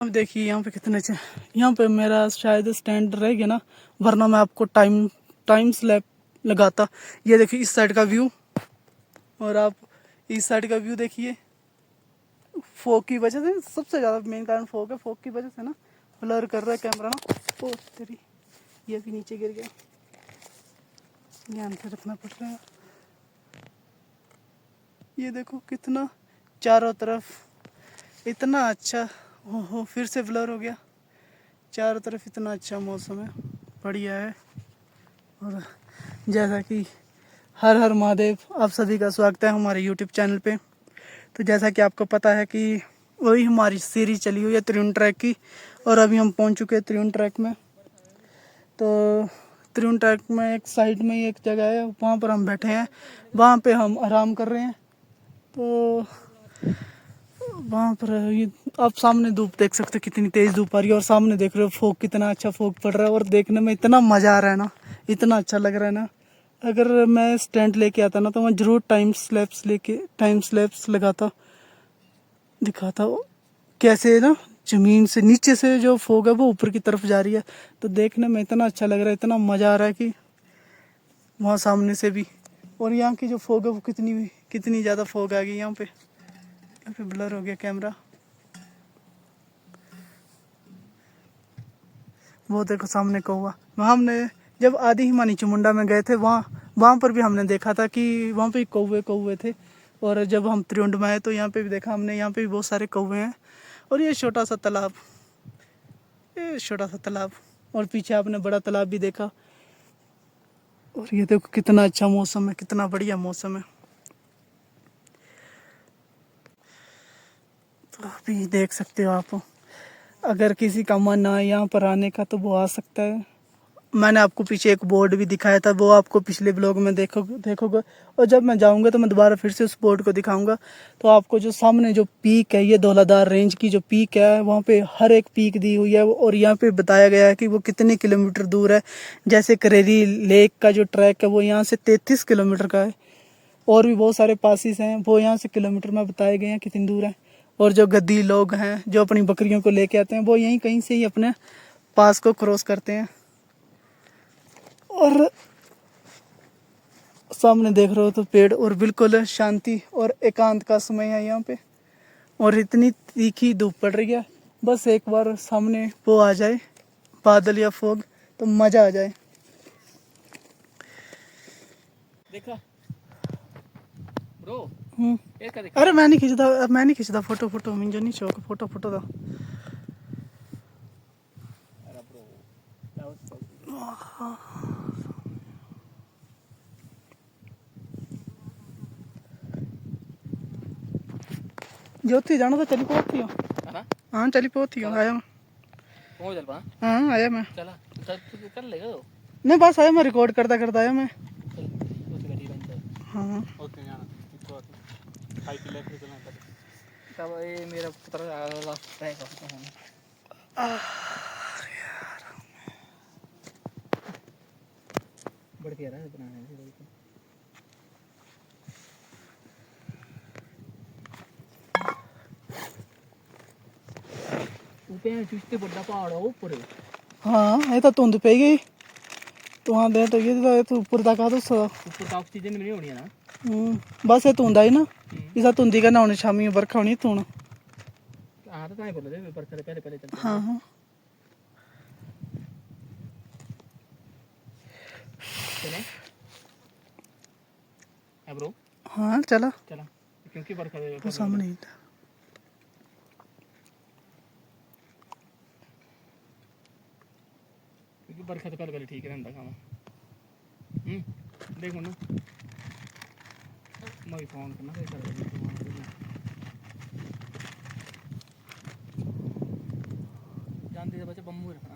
अब देखिए यहाँ पे कितने अच्छे, यहाँ पे मेरा शायद स्टैंड रह गया ना, वरना मैं आपको टाइम स्लैप लगाता। ये देखिए इस साइड का व्यू, और आप इस साइड का व्यू देखिए। फोक की वजह से सबसे ज़्यादा मेन कारण फोक है, फोक की वजह से ना ब्लर कर रहा है कैमरा ना। ओ तेरी, ये भी नीचे गिर गया, ध्यान से रखना पड़ रहा है। ये देखो कितना चारों तरफ इतना अच्छा, हो फिर से ब्लर हो गया। चारों तरफ इतना अच्छा मौसम है, बढ़िया है। और जैसा कि हर हर महादेव, आप सभी का स्वागत है हमारे यूट्यूब चैनल पे। तो जैसा कि आपको पता है कि वही हमारी सीरीज चली हुई है त्रिउंड ट्रैक की, और अभी हम पहुंच चुके हैं त्रिउंड ट्रैक में। तो त्रिउंड ट्रैक में एक साइड में ही एक जगह है, वहाँ पर हम बैठे हैं, वहाँ पे हम आराम कर रहे हैं। तो वहाँ पर ये आप सामने धूप देख सकते हो, कितनी तेज़ धूप आ रही है, और सामने देख रहे हो फोग, कितना अच्छा फोग पड़ रहा है, और देखने में इतना मज़ा आ रहा है ना, इतना अच्छा लग रहा है ना। अगर मैं स्टैंड लेके आता ना तो मैं ज़रूर टाइम स्लैप्स लगाता, दिखाता कैसे ना ज़मीन से नीचे से जो फोग है वो ऊपर की तरफ जा रही है। तो देखने में इतना अच्छा लग रहा है, इतना मज़ा आ रहा है कि वहाँ सामने से भी। और यहाँ की जो फोग है वो कितनी ज़्यादा फोग आ गई यहाँ पे ब्लर हो गया कैमरा। वो देखो सामने कौवा, वहाँ हमने जब आदि हिमानी चामुंडा में गए थे, वहाँ पर भी हमने देखा था कि वहाँ पे कौवे थे। और जब हम त्रिउंड में आए तो यहाँ पे भी देखा हमने, यहाँ पे भी बहुत सारे कौवे हैं। और ये छोटा सा तालाब, और पीछे आपने बड़ा तालाब भी देखा। और ये देखो कितना अच्छा मौसम है, कितना बढ़िया मौसम है। तो अभी देख सकते हो आप, अगर किसी का मन आए यहाँ पर आने का तो वो आ सकता है। मैंने आपको पीछे एक बोर्ड भी दिखाया था, वो आपको पिछले ब्लॉग में देखोगे। और जब मैं जाऊंगा तो मैं दोबारा फिर से उस बोर्ड को दिखाऊंगा। तो आपको जो सामने जो पीक है, ये धौलाधार रेंज की जो पीक है, वहाँ पे हर एक पीक दी हुई है, और यहाँ पे बताया गया है कि वो कितने किलोमीटर दूर है। जैसे करेरी लेक का जो ट्रैक है वो यहाँ से 33 किलोमीटर का है, और भी बहुत सारे पासिस हैं वो यहाँ से किलोमीटर में बताए गए हैं कितनी दूर है। और जो गद्दी लोग हैं जो अपनी बकरियों को लेके आते हैं, वो यहीं कहीं से ही अपने पास को क्रॉस करते हैं। और सामने देख रहे हो तो पेड़, और बिल्कुल शांति और एकांत का समय है यहाँ पे। और इतनी तीखी धूप पड़ रही है, बस एक बार सामने वो आ जाए, बादल या फोग, तो मज़ा आ जाए। देखा ब्रो, अरे मैं नहीं खींचता फोटो मुझे नहीं शौक फोटो दा। अरे ब्रो ज्योति जाना तो चली पहुँची हो। है ना। हाँ चली पहुँची हो, आया मैं। कौन चल पा हाँ आया मैं। चला तू कर लेगा तो नहीं बस आया मैं, रिकॉर्ड करता आया मैं। चल उस गाड़ी बंद कर। हाँ ओके जाना इसको खाई पी ले फिर चलना कर। तब ये मेरा पुत्र आ रहा है का बढ़ के रहा है बनाने से ऊपर चुस्ते बड़ा पहाड़ है ऊपर। हाँ ये तो धुंध पे गई, तो वहाँ दे तो ये तो ऊपर तक आ तो ऊपर का ऑक्सीजन नहीं होनी है ना। बस ये धुंध आई ना, इसा धुंधी का ना होने शामी बरखा होनी धुन। हाँ तो नहीं बोल रहे पर पहले चलते हैं। हाँ हाँ चले ब्रो। हाँ चला क्योंकि बरखा वो सामने ही था। क्योंकि बरखा तो पहले ठीक रहता खाना। देखो ना मैं फोन करना जानते बच्चे बम्बू रखना।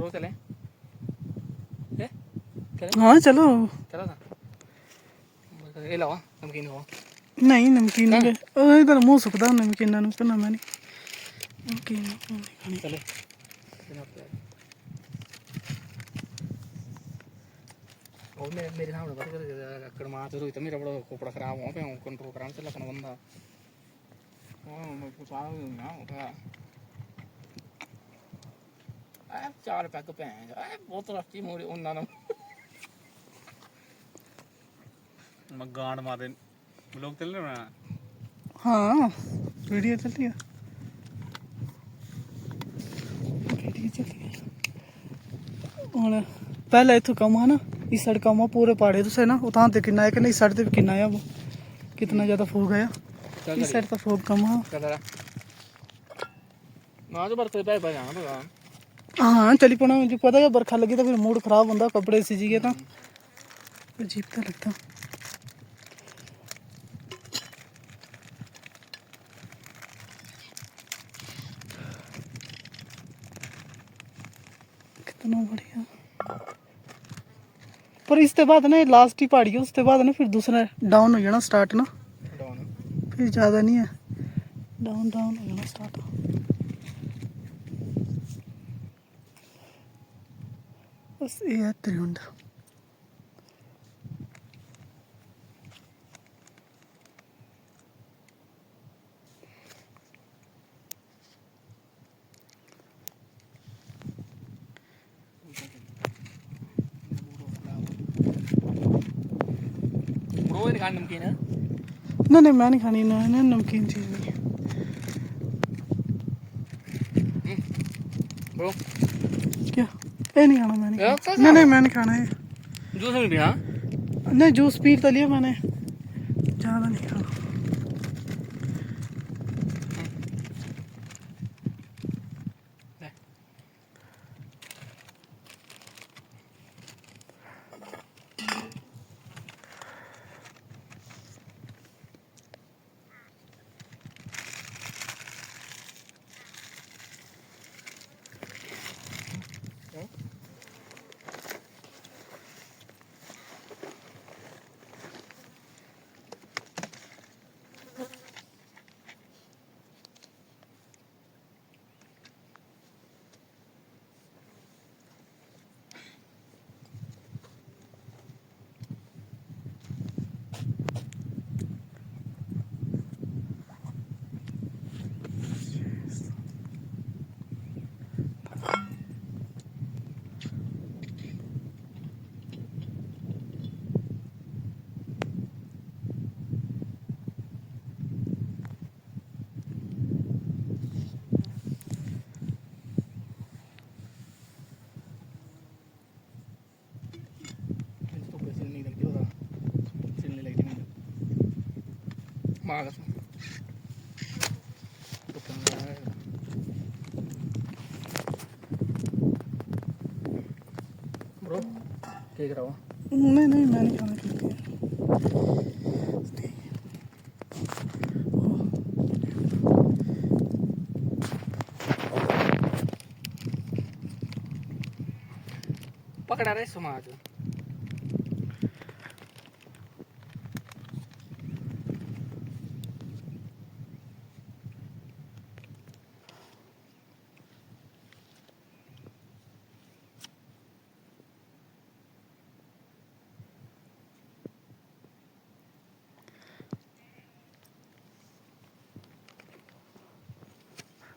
ब्रो चले ए चले हाँ चलो। चला था ये लाओ नमकीन खाओ नहीं नमकीन नहीं गए इधर मुँह सुखदा नमकीन ना मैं नहीं नमकीन नहीं खानी। चले और मेरे सामने बात कर कड़मा तो रोहित मेरा बड़ा कोपड़ा खराब हो पे कंट्रोल कराने चला अपना बंदा हां मैं पूछा ना होगा आ 4 पैक पे आ बहुत रखी मोरी उन्ना ना मैं गांड मारे लोग चल रहे हैं हाँ वीडियो चल रही है वीडियो चल रही है और पहले इतों कम है ना इस साइड कम है पूरे पहाड़े तो से ना उतां ते किन्ना है कि नहीं इस साइड ते किन्ना है वो कितना ज़्यादा फोग है इस साइड तो फोग कम है ना जो बरसे पे जाना तो हाँ चली पड़ा जो पता है बरखा लगी तो फिर मूड खराब होता कपड़े सीजी गए तो अजीब तो लगता कितना बढ़िया पर इसके बाद ना लास्ट ही पहाड़ी है उसके बाद ना फिर दूसरा डाउन हो जाना स्टार्ट ना फिर ज़्यादा नहीं है डाउन डाउन हो जाना स्टार्ट बस ये है त्रिउंड ब्रो ये खान नमकीन है नहीं मैं नहीं खानी ना नमकीन चीज़ नहीं ब्रो क्या ये नहीं खाना मैं नहीं खाना नहीं मैं नहीं खाना है जूस में भी हां नहीं जूस पी तो लिया मैंने ज़्यादा नहीं खाना ब्रो केक रहा नहीं मैं नहीं खाना ठीक है पकड़ा रहे समाज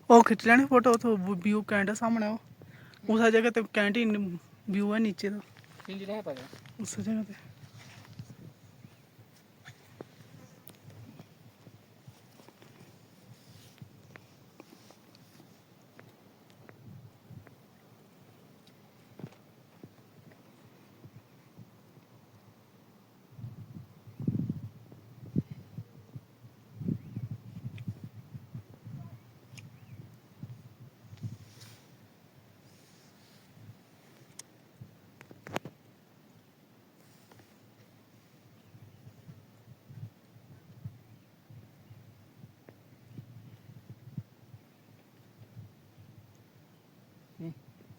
वो खिंच लेनी फोटो तो व्यू कैंट है सामने वो उस जगह ते कैंट ही व्यू है नीचे तो हिंदी नहीं पता उस जगह पे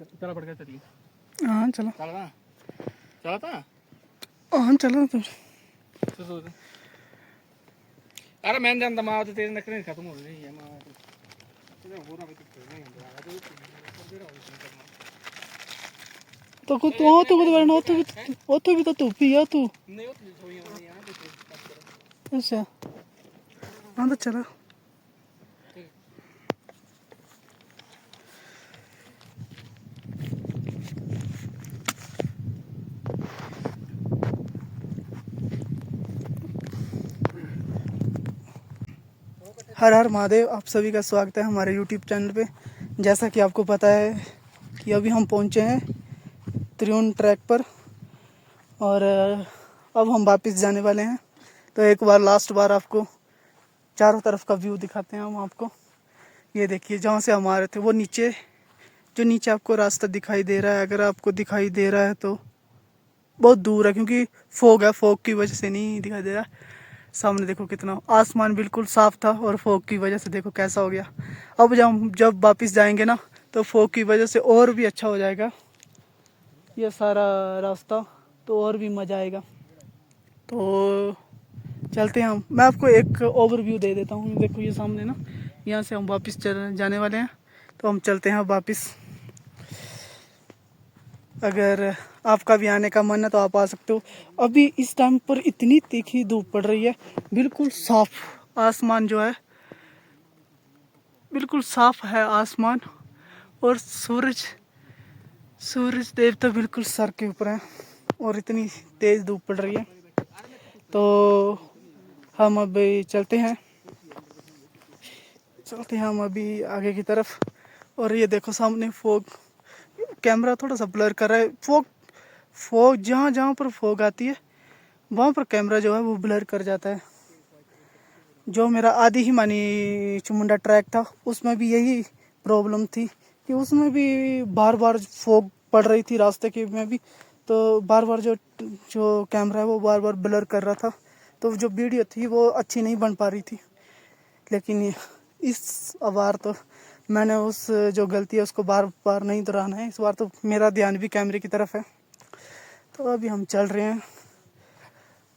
चला पड़ गया चलिए हाँ चलो, चला था हाँ चलो तुम। अरे मैं जानता माँ तो तेरे नखरे खत्म हो रही है माँ तो हो रहा नहीं तो कुछ तो कुछ वरना वो तो भी तो तू पिया तू। नहीं होती सोई होनी है अच्छा हाँ तो चलो। हर हर महादेव, आप सभी का स्वागत है हमारे यूट्यूब चैनल पे। जैसा कि आपको पता है कि अभी हम पहुंचे हैं त्रिउन ट्रैक पर और अब हम वापस जाने वाले हैं। तो एक बार लास्ट बार आपको चारों तरफ का व्यू दिखाते हैं हम आपको। ये देखिए जहाँ से हम आ रहे थे वो नीचे, जो नीचे आपको रास्ता दिखाई दे रहा है, अगर आपको दिखाई दे रहा है तो बहुत दूर है क्योंकि फोग है, फोग की वजह से नहीं दिखाई दे रहा। सामने देखो कितना आसमान बिल्कुल साफ था और फोग की वजह से देखो कैसा हो गया। अब जब वापस जाएंगे ना तो फोग की वजह से और भी अच्छा हो जाएगा ये सारा रास्ता, तो और भी मज़ा आएगा। तो चलते हैं हम, मैं आपको एक ओवरव्यू दे देता हूँ। देखो ये सामने ना, यहाँ से हम वापस जाने वाले हैं, तो हम चलते हैं वापस। अगर आपका भी आने का मन है तो आप आ सकते हो। अभी इस टाइम पर इतनी तीखी धूप पड़ रही है, बिल्कुल साफ आसमान जो है, बिल्कुल साफ है आसमान, और सूरज देवता बिल्कुल सर के ऊपर है और इतनी तेज धूप पड़ रही है। तो हम अभी चलते हैं हम अभी आगे की तरफ। और ये देखो सामने फोग, कैमरा थोड़ा सा ब्लर कर रहा है। फोग जहाँ जहाँ पर फोग आती है वहाँ पर कैमरा जो है वो ब्लर कर जाता है। जो मेरा आदि ही मानी चुमुंडा ट्रैक था उसमें भी यही प्रॉब्लम थी कि उसमें भी बार बार फोग पड़ रही थी रास्ते के में भी, तो बार बार जो कैमरा है वो बार बार ब्लर कर रहा था, तो जो वीडियो थी वो अच्छी नहीं बन पा रही थी। लेकिन इस बार तो मैंने उस जो गलती है उसको बार बार नहीं दोहराना है। इस बार तो मेरा ध्यान भी कैमरे की तरफ है। तो अभी हम चल रहे हैं,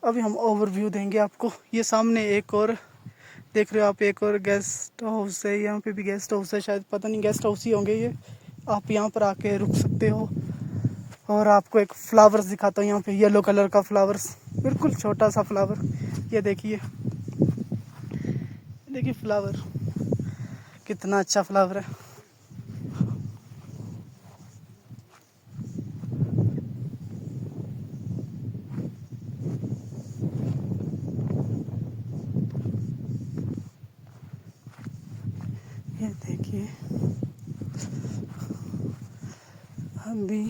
अभी हम ओवरव्यू देंगे आपको। ये सामने एक और देख रहे हो आप, एक और गेस्ट हाउस है। यहाँ पे भी गेस्ट हाउस है शायद, पता नहीं, गेस्ट हाउस ही होंगे ये। आप यहाँ पर आके रुक सकते हो। और आपको एक फ्लावर्स दिखाता हूँ यहाँ पे, येलो कलर का फ्लावर्स, बिल्कुल छोटा सा फ्लावर। ये देखिए फ्लावर कितना अच्छा फ्लावर है। ये देखिए हम भी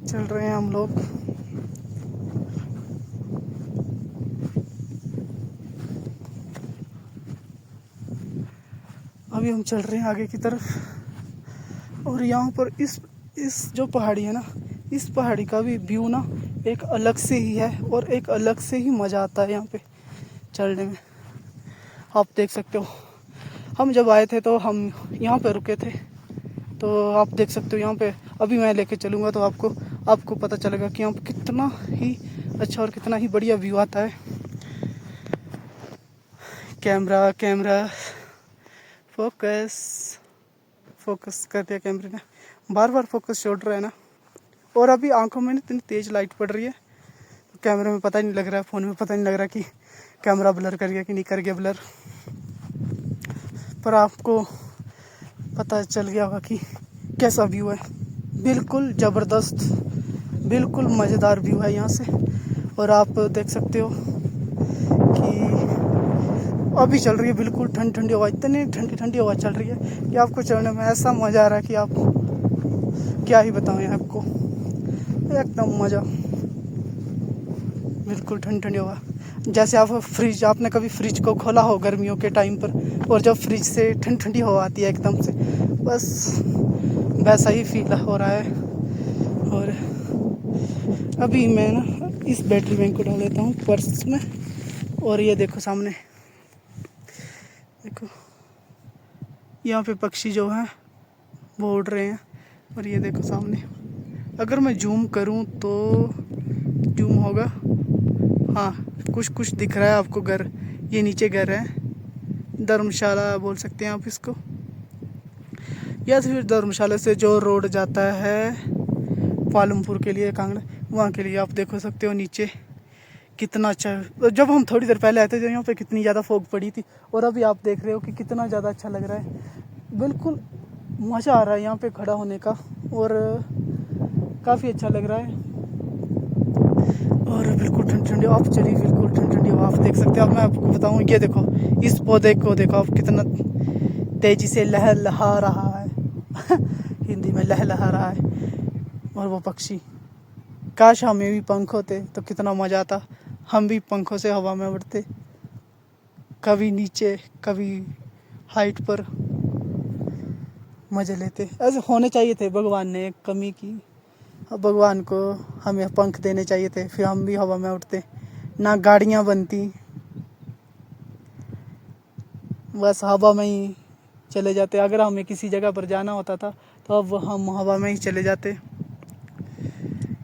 चल रहे हैं हम लोग। अभी हम चल रहे हैं आगे की तरफ। और यहाँ पर इस जो पहाड़ी है ना, इस पहाड़ी का भी व्यू ना एक अलग से ही है और एक अलग से ही मज़ा आता है यहाँ पे चलने में। आप देख सकते हो, हम जब आए थे तो हम यहाँ पे रुके थे, तो आप देख सकते हो यहाँ पे। अभी मैं लेके चलूँगा तो आपको पता चलेगा कि यहाँ पे कितना ही अच्छा और कितना ही बढ़िया व्यू आता है। कैमरा फोकस कर दिया कैमरे ने, बार बार फोकस छोड़ रहा है ना। और अभी आंखों में इतनी तेज़ लाइट पड़ रही है तो कैमरे में पता ही नहीं लग रहा है, फ़ोन में पता नहीं लग रहा कि कैमरा ब्लर कर गया कि नहीं कर गया ब्लर। पर आपको पता चल गया होगा कि कैसा व्यू है। बिल्कुल ज़बरदस्त, बिल्कुल मज़ेदार व्यू है यहाँ से। और आप देख सकते हो कि अभी चल रही है बिल्कुल ठंडी हवा, इतनी ठंडी हवा चल रही है कि आपको चलने में ऐसा मज़ा आ रहा है कि आप क्या ही बताऊँ आपको, एकदम मज़ा। बिल्कुल ठंडी हवा, जैसे आपने कभी फ्रिज को खोला हो गर्मियों के टाइम पर, और जब फ्रिज से ठंडी हवा आती है एकदम से, बस वैसा ही फील हो रहा है। और अभी मैं ना इस बैटरी बैंक को डाल देता हूँ पर्स में। और ये देखो सामने, देखो यहाँ पे पक्षी जो हैं वो उड़ रहे हैं। और ये देखो सामने, अगर मैं जूम करूं तो जूम होगा, हाँ कुछ कुछ दिख रहा है आपको घर, ये नीचे घर है, धर्मशाला बोल सकते हैं आप इसको, या फिर धर्मशाला से जो रोड जाता है पालमपुर के लिए, कांगड़ा, वहाँ के लिए आप देख सकते हो नीचे कितना अच्छा है। जब हम थोड़ी देर पहले आए थे, जब यहाँ पे कितनी ज़्यादा फॉग पड़ी थी, और अभी आप देख रहे हो कि कितना ज़्यादा अच्छा लग रहा है। बिल्कुल मज़ा आ रहा है यहाँ पे खड़ा होने का, और काफ़ी अच्छा लग रहा है। और बिल्कुल ठंडी ठंडी हवा चली, बिल्कुल ठंडी ठंडी हवा आप देख सकते हो। अब मैं आपको बताऊँ, ये देखो इस पौधे को देखो आप, कितना तेज़ी से लहलहा रहा है हिंदी में लहलहा रहा है। और वो पक्षी, काश हमें भी पंख होते तो कितना मज़ा आता, हम भी पंखों से हवा में उड़ते, कभी नीचे कभी हाइट पर, मज़े लेते। ऐसे होने चाहिए थे, भगवान ने एक कमी की, अब भगवान को हमें पंख देने चाहिए थे, फिर हम भी हवा में उड़ते, ना गाड़ियाँ बनती, बस हवा में ही चले जाते। अगर हमें किसी जगह पर जाना होता था तो अब हम हवा में ही चले जाते।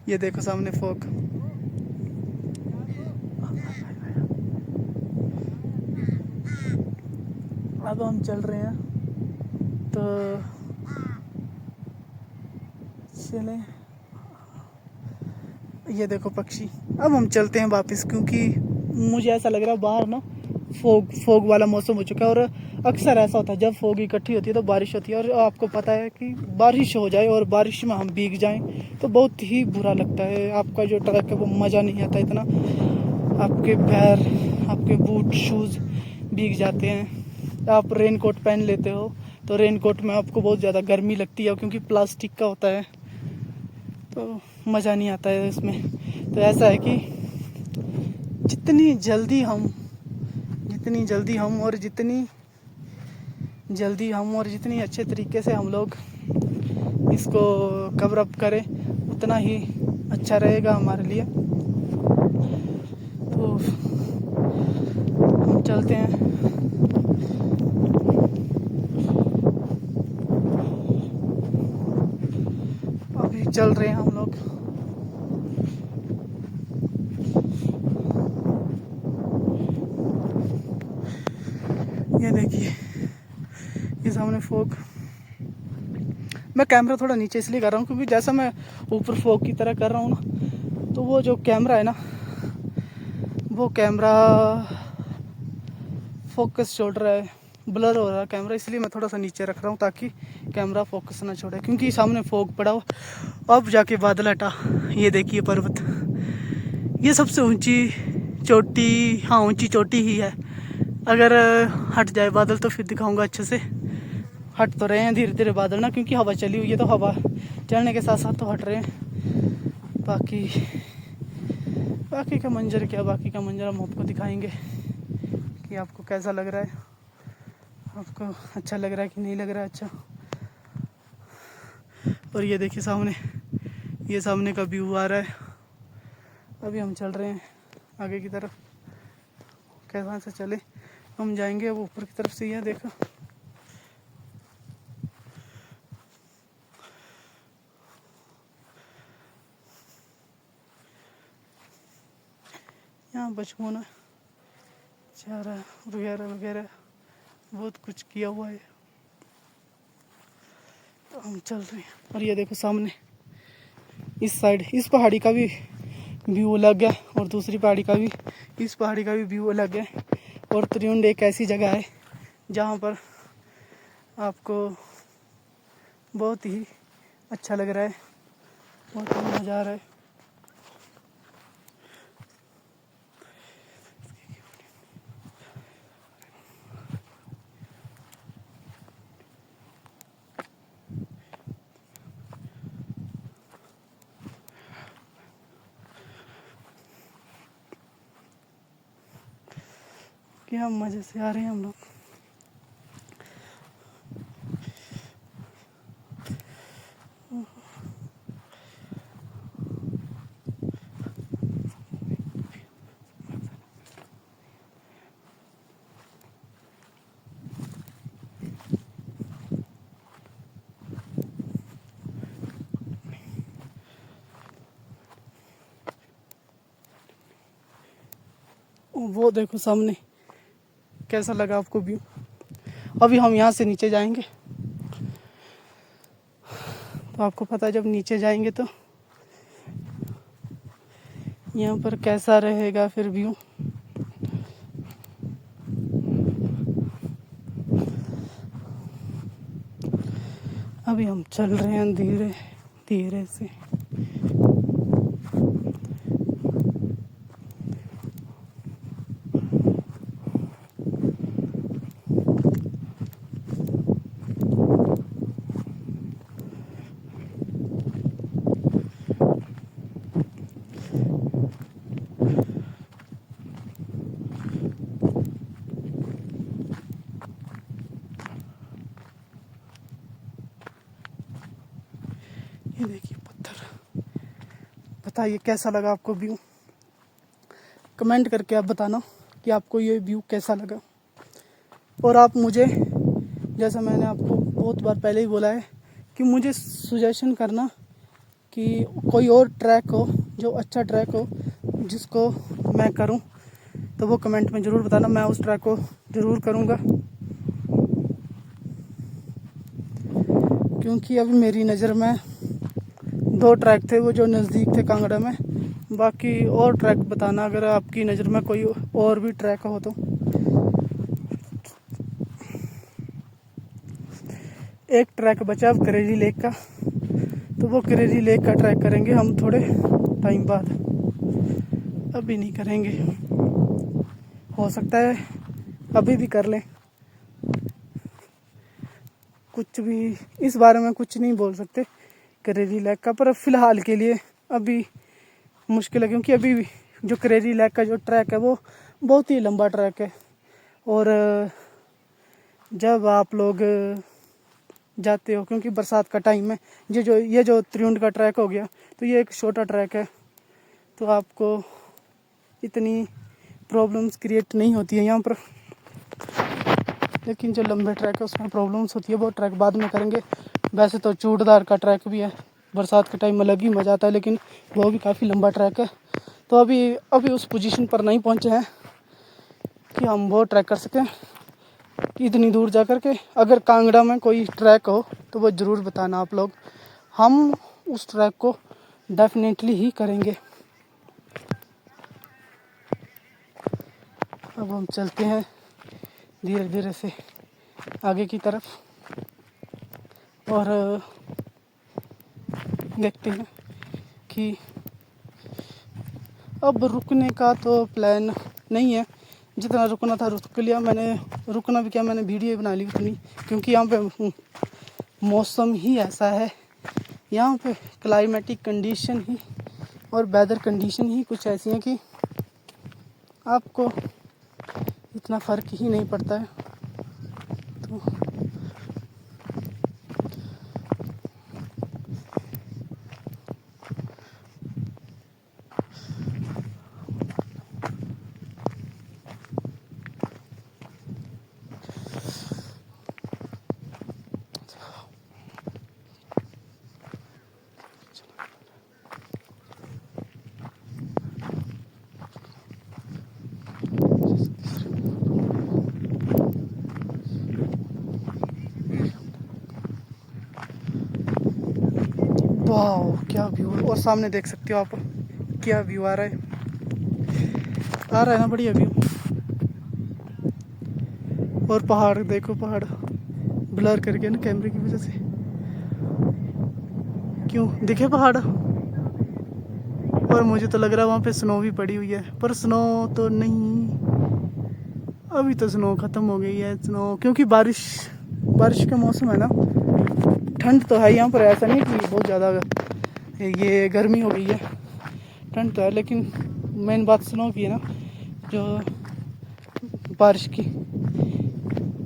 ये देखो सामने फॉग, अब हम चल रहे हैं तो चलें। ये देखो पक्षी, अब हम चलते हैं वापस, क्योंकि मुझे ऐसा लग रहा है बाहर ना फोग वाला मौसम हो चुका है। और अक्सर ऐसा होता है जब फोग इकट्ठी होती है तो बारिश होती है, और आपको पता है कि बारिश हो जाए और बारिश में हम भीग जाएं तो बहुत ही बुरा लगता है। आपका जो ट्रक है वो मज़ा नहीं आता इतना, आपके पैर, आपके बूट शूज़ भीग जाते हैं। आप रेन कोट पहन लेते हो तो रेन कोट में आपको बहुत ज़्यादा गर्मी लगती है, क्योंकि प्लास्टिक का होता है, तो मज़ा नहीं आता है इसमें। तो ऐसा है कि जितनी जल्दी हम और जितनी अच्छे तरीके से हम लोग इसको कवर अप करें, उतना ही अच्छा रहेगा हमारे लिए। तो हम चलते हैं। अभी चल रहे हैं हम लोग। ये देखिए, ये सामने फॉग, मैं कैमरा थोड़ा नीचे इसलिए कर रहा हूँ क्योंकि जैसा मैं ऊपर फॉग की तरह कर रहा हूँ ना, तो वो जो कैमरा है ना, वो कैमरा फोकस छोड़ रहा है, ब्लर हो रहा है कैमरा, इसलिए मैं थोड़ा सा नीचे रख रहा हूँ ताकि कैमरा फोकस ना छोड़े, क्योंकि सामने फॉग पड़ा हो। अब जाके बादल हटा, ये देखिए पर्वत, ये सबसे ऊंची चोटी, हाँ ऊंची चोटी ही है। अगर हट जाए बादल तो फिर दिखाऊंगा अच्छे से। हट तो रहे हैं धीरे धीरे बादल ना, क्योंकि हवा चली हुई है, तो हवा चलने के साथ साथ तो हट रहे हैं। बाकी का मंजर क्या, बाकी का मंजर हम आपको दिखाएंगे कि आपको कैसा लग रहा है, आपको अच्छा लग रहा है कि नहीं लग रहा है अच्छा। और ये देखिए सामने, ये सामने का व्यू आ रहा है। अभी हम चल रहे हैं आगे की तरफ, कैसा से चले, हम जाएंगे अब ऊपर की तरफ से। यह देखो, यहाँ बचपना चारा वगैरह वगैरह बहुत कुछ किया हुआ है, तो हम चल रहे हैं। और ये देखो सामने इस साइड, इस पहाड़ी का भी व्यू अलग है, और दूसरी पहाड़ी का भी, इस पहाड़ी का भी व्यू अलग है। और त्रियुंड एक ऐसी जगह है जहाँ पर आपको बहुत ही अच्छा लग रहा है, बहुत ही मज़ा आ रहा है। क्या मज़े से आ रहे हैं हम लोग। वो देखो सामने, कैसा लगा आपको व्यू। अभी हम यहाँ से नीचे जाएंगे, तो आपको पता है जब नीचे जाएंगे तो यहाँ पर कैसा रहेगा फिर व्यू। अभी हम चल रहे हैं धीरे धीरे से। ये देखिए पत्थर। बताइए कैसा लगा आपको व्यू, कमेंट करके आप बताना कि आपको ये व्यू कैसा लगा। और आप मुझे, जैसा मैंने आपको बहुत बार पहले ही बोला है, कि मुझे सुजेशन करना कि कोई और ट्रैक हो जो अच्छा ट्रैक हो जिसको मैं करूं, तो वो कमेंट में ज़रूर बताना, मैं उस ट्रैक को ज़रूर करूंगा। क्योंकि अभी मेरी नज़र में 2 ट्रैक थे वो जो नज़दीक थे कांगड़ा में। बाकी और ट्रैक बताना अगर आपकी नज़र में कोई और भी ट्रैक हो तो। एक ट्रैक बचा अब करेरी लेक का, तो वो करेरी लेक का ट्रैक करेंगे हम थोड़े टाइम बाद, अभी नहीं करेंगे। हो सकता है अभी भी कर लें, कुछ भी इस बारे में कुछ नहीं बोल सकते करेरी लेक का, पर फ़िलहाल के लिए अभी मुश्किल है। क्योंकि अभी जो करेरी लेक का जो ट्रैक है वो बहुत ही लंबा ट्रैक है, और जब आप लोग जाते हो, क्योंकि बरसात का टाइम है, ये जो त्रियुंड का ट्रैक हो गया, तो ये एक छोटा ट्रैक है, तो आपको इतनी प्रॉब्लम्स क्रिएट नहीं होती है यहाँ पर। लेकिन जो लंबे ट्रैक है उसमें प्रॉब्लम्स होती है, वो ट्रैक बाद में करेंगे। वैसे तो चूड़दार का ट्रैक भी है, बरसात के टाइम अलग ही मज़ा आता है, लेकिन वो भी काफ़ी लंबा ट्रैक है। तो अभी उस पोजीशन पर नहीं पहुँचे हैं कि हम वो ट्रैक कर सकें इतनी दूर जा कर के। अगर कांगड़ा में कोई ट्रैक हो तो वो ज़रूर बताना आप लोग, हम उस ट्रैक को डेफिनेटली ही करेंगे। अब हम चलते हैं धीरे धीरे से आगे की तरफ, और देखते हैं कि अब रुकने का तो प्लान नहीं है। जितना रुकना था रुक लिया मैंने, रुकना भी क्या, मैंने वीडियो बना ली उतनी, क्योंकि यहाँ पे मौसम ही ऐसा है, यहाँ पे क्लाइमेटिक कंडीशन ही और वेदर कंडीशन ही कुछ ऐसी हैं कि आपको इतना फ़र्क ही नहीं पड़ता है। तो वाह क्या व्यू है, और सामने देख सकते हो आप क्या व्यू आ रहा है ना, बढ़िया व्यू। और पहाड़ देखो, पहाड़ ब्लर करके ना कैमरे की वजह से, क्यों दिखे पहाड़। और मुझे तो लग रहा है वहाँ पे स्नो भी पड़ी हुई है, पर स्नो तो नहीं, अभी तो स्नो ख़त्म हो गई है स्नो, क्योंकि बारिश का मौसम है ना। ठंड तो है यहाँ पर, ऐसा नहीं कि बहुत ज़्यादा ये गर्मी हो गई है, ठंड तो है, लेकिन मेन बात स्नो की है ना, जो बारिश की।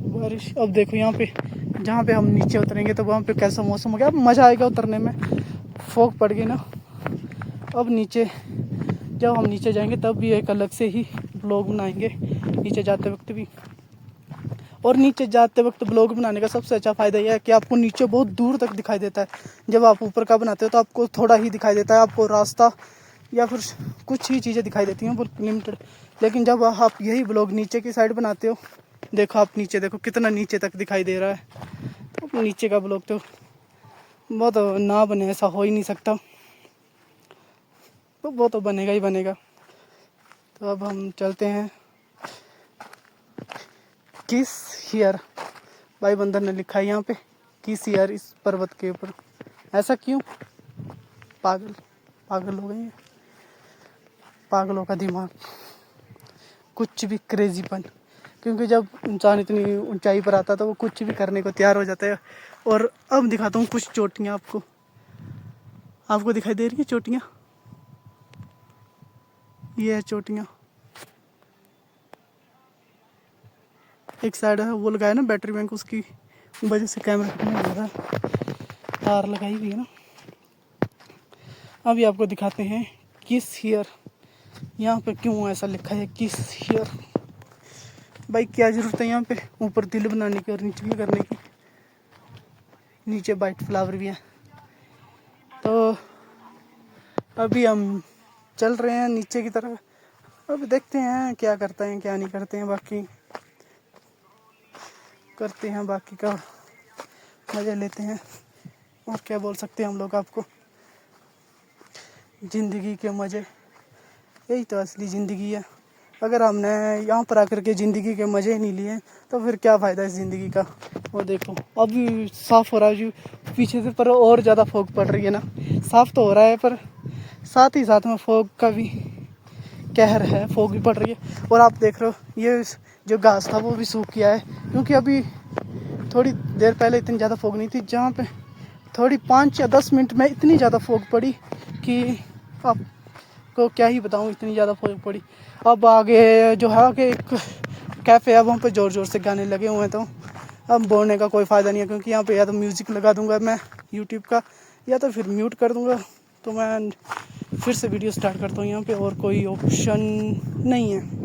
बारिश अब देखो यहाँ पे, जहाँ पे हम नीचे उतरेंगे तो वहाँ पे कैसा मौसम हो गया, अब मज़ा आएगा उतरने में। फॉग पड़ गई ना, अब नीचे जब हम नीचे जाएंगे तब भी एक अलग से ही ब्लॉग बनाएंगे नीचे जाते वक्त भी। और नीचे जाते वक्त ब्लॉग बनाने का सबसे अच्छा फ़ायदा यह है कि आपको नीचे बहुत दूर तक दिखाई देता है। जब आप ऊपर का बनाते हो तो आपको थोड़ा ही दिखाई देता है, आपको रास्ता या फिर कुछ ही चीज़ें दिखाई देती हैं, बहुत लिमिटेड। लेकिन जब आप यही ब्लॉग नीचे की साइड बनाते हो, देखो आप नीचे देखो कितना नीचे तक दिखाई दे रहा है, तो नीचे का ब्लॉग तो वो तो ना बने ऐसा हो ही नहीं सकता, तो वो तो बनेगा ही बनेगा। तो अब हम चलते हैं। किस हियर, भाई बंदर ने लिखा है यहाँ पे किस हियर, इस पर्वत के ऊपर। ऐसा क्यों? पागल पागल हो गए हैं, पागलों का दिमाग, कुछ भी क्रेजीपन। क्योंकि जब इंसान इतनी ऊंचाई पर आता है तो वो कुछ भी करने को तैयार हो जाता है। और अब दिखाता हूँ कुछ चोटियाँ आपको। आपको दिखाई दे रही है चोटियाँ? ये है चोटियाँ। एक साइड है वो लगाया ना बैटरी बैंक, उसकी वजह से कैमरा कम हो रहा है, तार लगाई हुई है ना। अभी आपको दिखाते हैं किस हियर। यहाँ पे क्यों ऐसा लिखा है किस हियर? भाई क्या ज़रूरत है यहाँ पे ऊपर दिल बनाने की और नीचे भी करने की? नीचे वाइट फ्लावर भी है। तो अभी हम चल रहे हैं नीचे की तरफ। अब देखते हैं क्या करते हैं क्या नहीं करते हैं, बाकी करते हैं, बाकी का मज़े लेते हैं। और क्या बोल सकते हैं हम लोग आपको, ज़िंदगी के मज़े, यही तो असली ज़िंदगी है। अगर हमने यहाँ पर आकर के ज़िंदगी के मज़े नहीं लिए तो फिर क्या फ़ायदा इस ज़िंदगी का। वो देखो अभी साफ़ हो रहा है जी पीछे से, पर और ज़्यादा फॉग पड़ रही है ना। साफ़ तो हो रहा है पर साथ ही साथ में फॉग का भी कहर है, फॉग भी पड़ रही है। और आप देख रहे हो ये जो घास था वो भी सूख गया है, क्योंकि अभी थोड़ी देर पहले इतनी ज़्यादा फॉग नहीं थी। जहाँ पे थोड़ी 5 या 10 मिनट में इतनी ज़्यादा फॉग पड़ी कि आपको क्या ही बताऊँ, इतनी ज़्यादा फॉग पड़ी। अब आगे जो है कि एक कैफ़े है वहाँ पे ज़ोर ज़ोर से गाने लगे हुए हैं, तो अब बोलने का कोई फ़ायदा नहीं है, क्योंकि यहाँ पे या तो म्यूज़िक लगा दूँगा मैं यूट्यूब का, या तो फिर म्यूट कर दूँगा। तो मैं फिर से वीडियो स्टार्ट करता हूँ यहाँ पे, और कोई ऑप्शन नहीं है।